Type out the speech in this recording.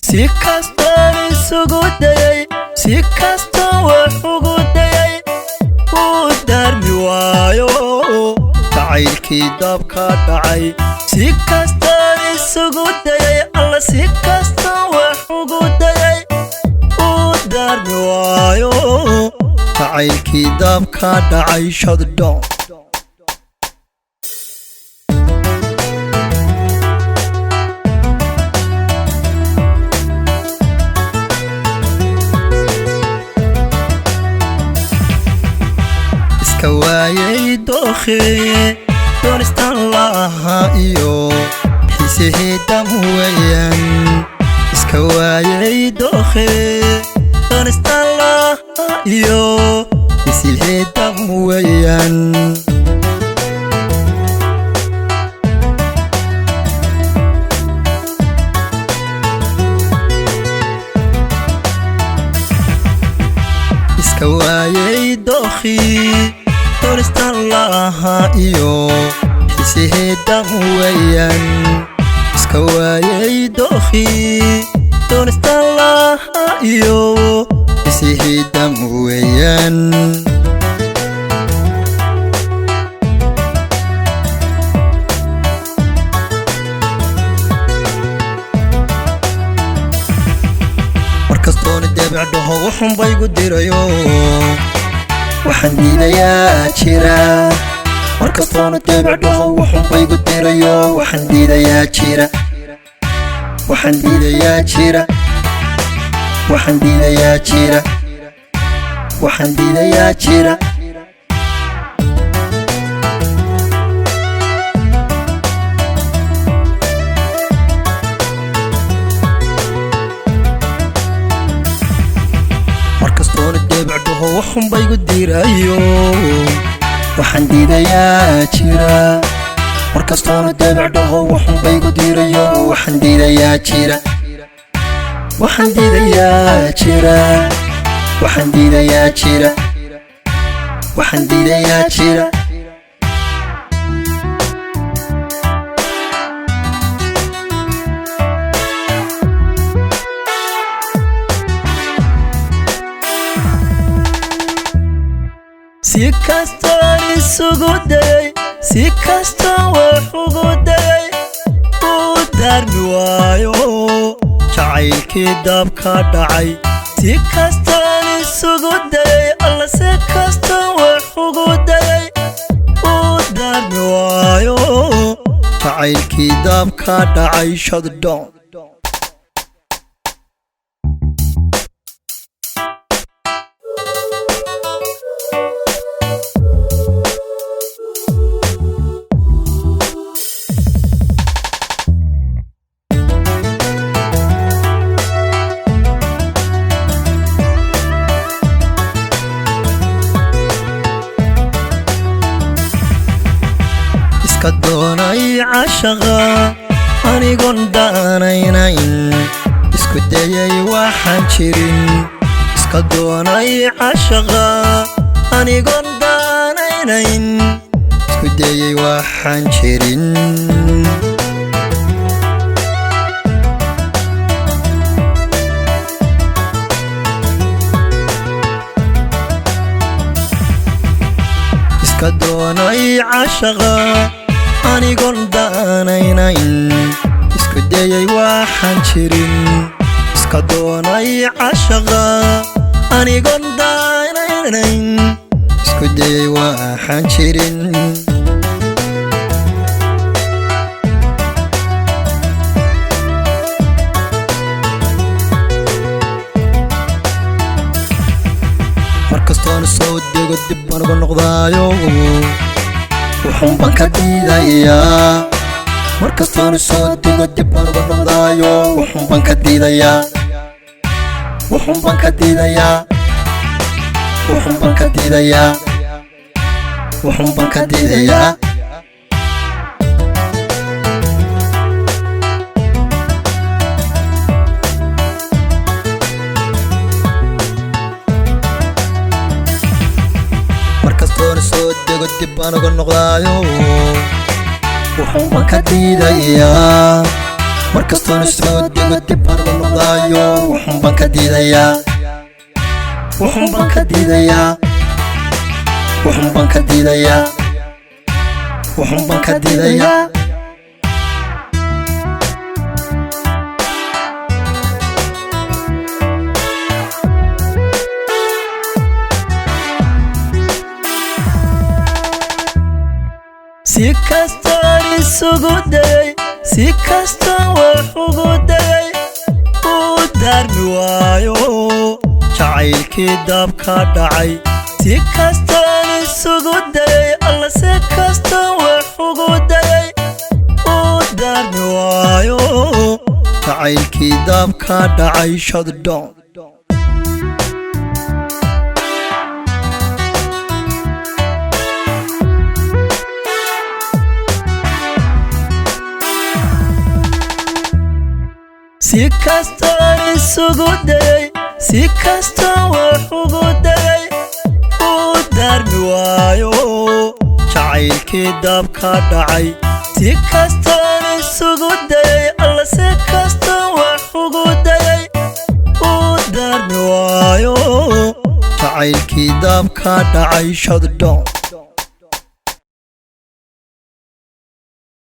si kastaan isugu dayay si kastaan wax ugu dayay uu daarmi waayo jacaylkii dabka dhacay si kastaan isugu dayay alla si kastaan wax ugu dayay uu daarmi waayo jacaylkii dabka dhacay shaddoon كوايي دوخي دونستان الله إيو حسيه دمويان كوايي دوخي دونستان الله إيو حسيه دمويان كوايي دوخي دونستان الله إيو حسيه دمويان كوايي دوخي دونستان الله إيو حسيه دمويان markastoon deebic dhaho wuxun bay igu dirayo waxaan diidayaa jira markastoon deebic dhaho wuxun bay igu dirayo waxaan diidayaa jira waxaan diidayaa jira waxaan diidayaa jira waxaan diidayaa jira بعده وحن بيقو ديرايو وحن ديدايا جيرا مركزتون بعده وحن بيقو ديرايو وحن ديدايا جيرا وحن ديدايا جيرا وحن ديدايا جيرا وحن ديدايا جيرا si kastaan isugu dayay si kastaan wax ugu dayay uu daarmi waayo jacaylkii dabka dhacay si kastaan isugu dayay alla si kastaan wax ugu dayay uu daarmi waayo jacaylkii dabka dhacay shaddoon كدوناي عشقا أني قندانينين اسكو دايي waxaan jirin كدوناي عشقا أني قندانينين اسكو دايي waxaan jirin كدوناي عشقا أني قندانينين اسكو دايي waxaan jirin كدوناي عشقا أني قندانينين اسكو دايي waxaan jirin markastoon soo dego dib baan uga noqdaayo wuxun baan ka diidayaa markastoon soo dego dib baan uga noqdaayo wuxun baan ka diidayaa wuxun baan ka diidayaa wuxun baan ka diidayaa wuxun baan ka diidayaa soo dego dib baan uga noqdaayo wuxun baan ka diidayaa markastoon soo dego dib baan uga noqdaayo noqdayo wuxun baan ka diidayaa wuxun baan ka diidayaa wuxun baan ka diidayaa wuxun baan ka diidayaa si kastaan isugu dayay si kastaan wax ugu dayay uu daarmi waayo jacaylkii dabka dhacay si kastaan isugu dayay alla si kastaan wax ugu dayay uu daarmi waayo jacaylkii dabka dhacay shaddoon si kastaan isugu dayay si kastaan wax ugu dayay uu daarmi waayo jacaylkii dabka dhacay si kastaan isugu dayay alla si kastaan wax ugu dayay uu daarmi waayo jacaylkii dabka dhacay shaddoon